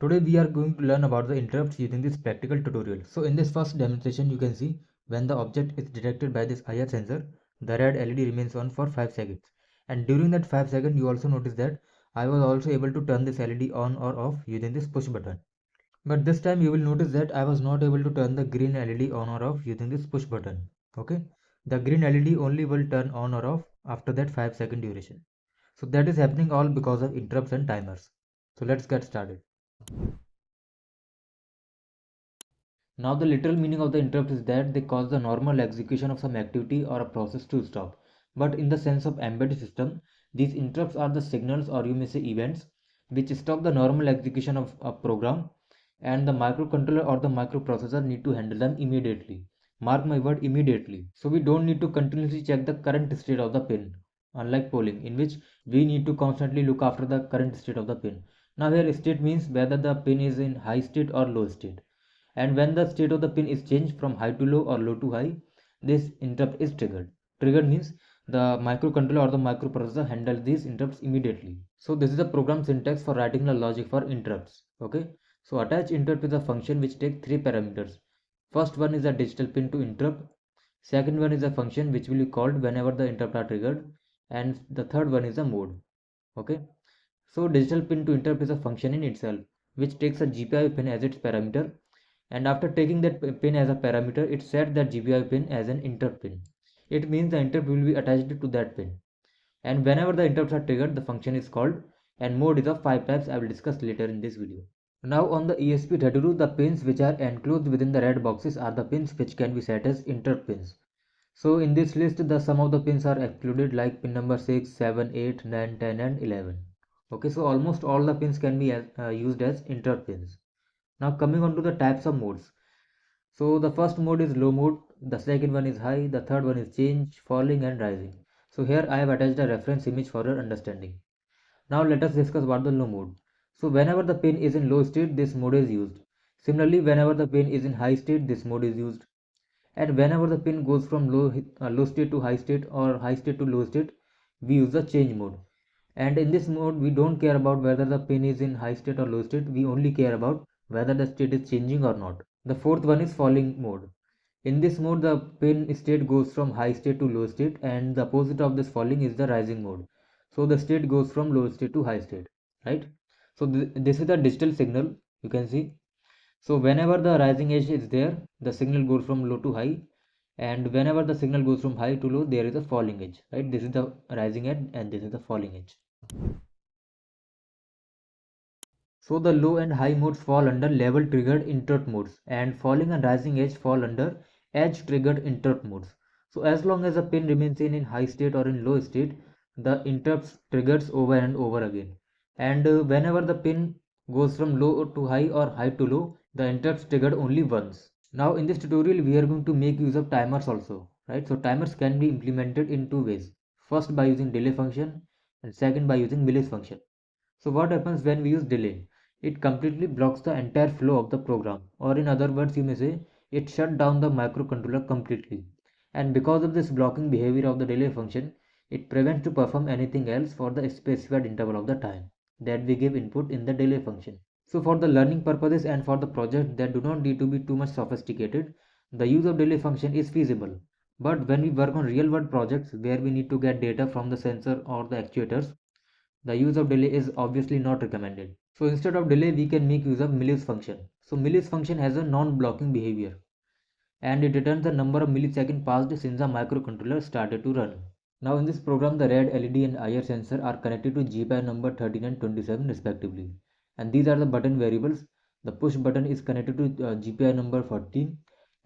Today we are going to learn about the interrupts using this practical tutorial. So in this first demonstration you can see when the object is detected by this IR sensor, the red LED remains on for 5 seconds. And during that 5 seconds you also notice that I was also able to turn this LED on or off using this push button. But this time you will notice that I was not able to turn the green LED on or off using this push button. Okay, the green LED only will turn on or off after that 5-second duration. So that is happening all because of interrupts and timers. So let's get started. Now the literal meaning of the interrupt is that they cause the normal execution of some activity or a process to stop. But in the sense of embedded system, these interrupts are the signals, or you may say events, which stop the normal execution of a program, and the microcontroller or the microprocessor need to handle them immediately. Mark my word, immediately. So we don't need to continuously check the current state of the pin, unlike polling, in which we need to constantly look after the current state of the pin. Now here state means whether the pin is in high state or low state, and when the state of the pin is changed from high to low or low to high, this interrupt is triggered. Triggered means the microcontroller or the microprocessor handles these interrupts immediately. So this is the program syntax for writing the logic for interrupts. Okay, so attach interrupt is a function which takes three parameters. First one is a digital pin to interrupt, second one is a function which will be called whenever the interrupt are triggered, and the third one is a mode. Okay, so digital pin to interrupt is a function in itself which takes a GPIO pin as its parameter, and after taking that pin as a parameter, it sets that GPIO pin as an interrupt pin. It means the interrupt will be attached to that pin. And whenever the interrupts are triggered, the function is called, and mode is of 5 types I will discuss later in this video. Now on the ESP32, the pins which are enclosed within the red boxes are the pins which can be set as interrupt pins. So in this list, the sum of the pins are excluded, like pin number 6, 7, 8, 9, 10 and 11. Okay, so almost all the pins can be used as interrupt pins. Now coming on to the types of modes. So the first mode is low mode, the second one is high, the third one is change, falling and rising. So here I have attached a reference image for your understanding. Now let us discuss about the low mode. So whenever the pin is in low state, this mode is used. Similarly, whenever the pin is in high state, this mode is used. And whenever the pin goes from low state to high state or high state to low state, we use the change mode. And in this mode, we don't care about whether the pin is in high state or low state, we only care about whether the state is changing or not. The fourth one is falling mode. In this mode, the pin state goes from high state to low state, and the opposite of this falling is the rising mode. So the state goes from low state to high state, right? So this is the digital signal, you can see. So whenever the rising edge is there, the signal goes from low to high, and whenever the signal goes from high to low, there is a falling edge, right? This is the rising edge and this is the falling edge. So the low and high modes fall under level triggered interrupt modes, and falling and rising edge fall under edge triggered interrupt modes. So as long as the pin remains in high state or in low state, the interrupts triggers over and over again. And whenever the pin goes from low to high or high to low, the interrupts triggered only once. Now in this tutorial we are going to make use of timers also, right? So timers can be implemented in two ways. First by using delay function, and second by using millis function. So what happens when we use delay? It completely blocks the entire flow of the program, or in other words you may say it shut down the microcontroller completely. And because of this blocking behavior of the delay function, it prevents to perform anything else for the specified interval of the time that we give input in the delay function. So for the learning purposes and for the project that do not need to be too much sophisticated, the use of delay function is feasible. But when we work on real world projects where we need to get data from the sensor or the actuators, the use of delay is obviously not recommended. So instead of delay, we can make use of millis function. So millis function has a non-blocking behavior, and it returns the number of milliseconds passed since the microcontroller started to run. Now in this program, the red LED and IR sensor are connected to GPIO number 13 and 27 respectively. And these are the button variables. The push button is connected to GPIO number 14,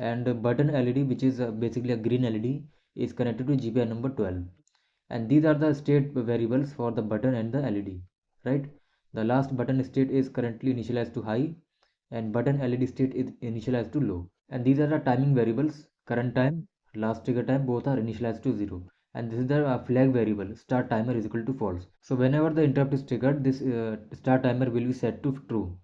and the button LED, which is basically a green LED, is connected to GPIO number 12. And these are the state variables for the button and the LED, right? The last button state is currently initialized to high, and button LED state is initialized to low. And these are the timing variables. Current time, last trigger time, both are initialized to 0. And this is the flag variable, start timer is equal to false. So whenever the interrupt is triggered, this start timer will be set to true.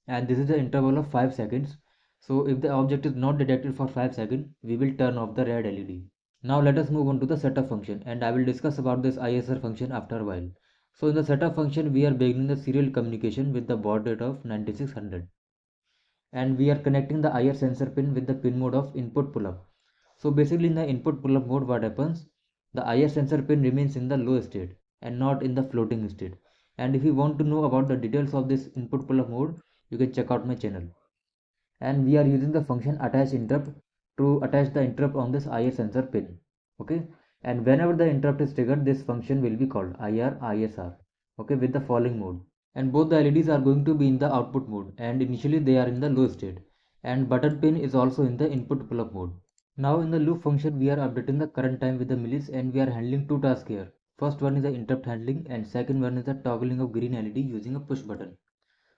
And this is the interval of 5 seconds. So if the object is not detected for 5 seconds, we will turn off the red LED. Now let us move on to the setup function, and I will discuss about this ISR function after a while. So in the setup function, we are beginning the serial communication with the baud rate of 9600, and we are connecting the IR sensor pin with the pin mode of input pull-up. So basically in the input pull-up mode, what happens? The IR sensor pin remains in the low state and not in the floating state. And if you want to know about the details of this input pull-up mode, you can check out my channel. And we are using the function attach interrupt to attach the interrupt on this IR sensor pin. Okay, and whenever the interrupt is triggered, this function will be called IR ISR. Okay, with the following mode, and both the LEDs are going to be in the output mode, and initially they are in the low state, and button pin is also in the input pull-up mode. Now in the loop function, we are updating the current time with the millis, and we are handling two tasks here. First one is the interrupt handling, and second one is the toggling of green LED using a push button.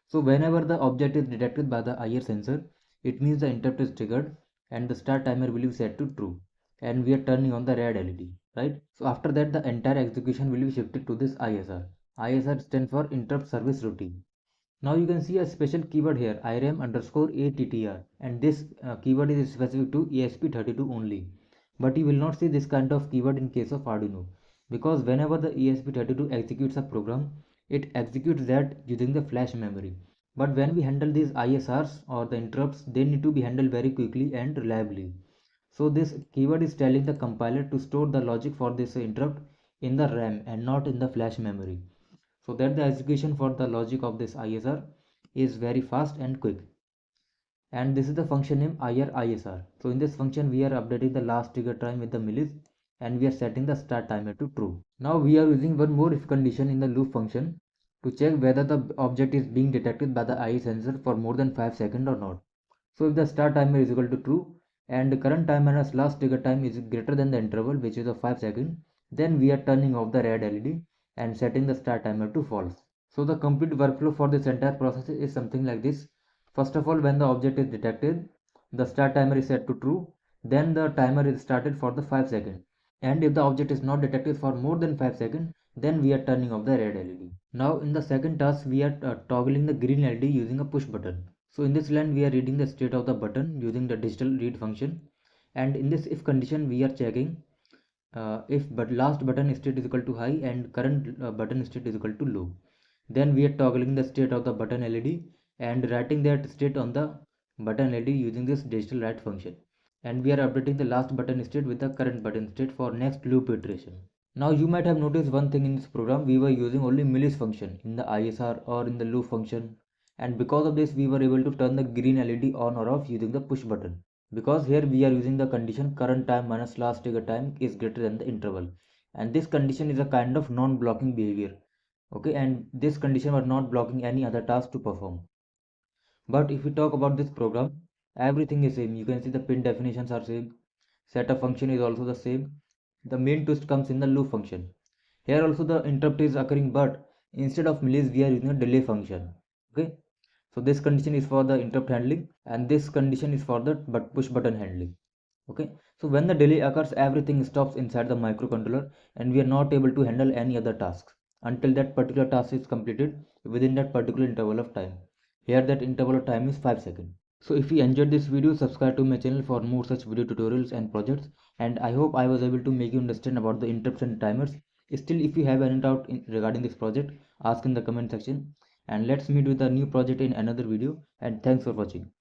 So whenever the object is detected by the IR sensor, it means the interrupt is triggered and the start timer will be set to true, and we are turning on the red LED, right? So after that, the entire execution will be shifted to this ISR. ISR stands for interrupt service routine. Now you can see a special keyword here, IRAM underscore ATTR, and this keyword is specific to ESP32 only. But you will not see this kind of keyword in case of Arduino, because whenever the ESP32 executes a program, it executes that using the flash memory. But when we handle these ISRs or the interrupts, they need to be handled very quickly and reliably. So this keyword is telling the compiler to store the logic for this interrupt in the RAM and not in the flash memory, so that the execution for the logic of this ISR is very fast and quick. And this is the function name IR ISR. So in this function, we are updating the last trigger time with the millis, and we are setting the start timer to true. Now we are using one more if condition in the loop function to check whether the object is being detected by the IR sensor for more than 5 seconds or not. So if the start timer is equal to true and the current time minus last trigger time is greater than the interval, which is of 5 seconds, then we are turning off the red LED and setting the start timer to false. So the complete workflow for this entire process is something like this. First of all, when the object is detected, the start timer is set to true, then the timer is started for the 5 seconds. And if the object is not detected for more than 5 seconds, then we are turning off the red LED. Now in the second task, we are toggling the green LED using a push button. So in this line, we are reading the state of the button using the digital read function, and in this if condition, we are checking if but last button state is equal to high and current button state is equal to low. Then we are toggling the state of the button LED and writing that state on the button LED using this digital write function, and we are updating the last button state with the current button state for next loop iteration. Now you might have noticed one thing in this program, we were using only millis function in the ISR or in the loop function, and because of this we were able to turn the green LED on or off using the push button, because here we are using the condition current time minus last trigger time is greater than the interval, and this condition is a kind of non-blocking behavior. Okay, and this condition was not blocking any other task to perform. But if we talk about this program, everything is same. You can see the pin definitions are same, setup function is also the same. The main twist comes in the loop function. Here also the interrupt is occurring, but instead of millis we are using a delay function. Okay, so this condition is for the interrupt handling and this condition is for the push button handling. Okay, so when the delay occurs, everything stops inside the microcontroller and we are not able to handle any other tasks until that particular task is completed within that particular interval of time. Here that interval of time is 5 seconds. So if you enjoyed this video, subscribe to my channel for more such video tutorials and projects, and I hope I was able to make you understand about the interrupts and timers. Still, if you have any doubt regarding this project, ask in the comment section, and let's meet with a new project in another video, and thanks for watching.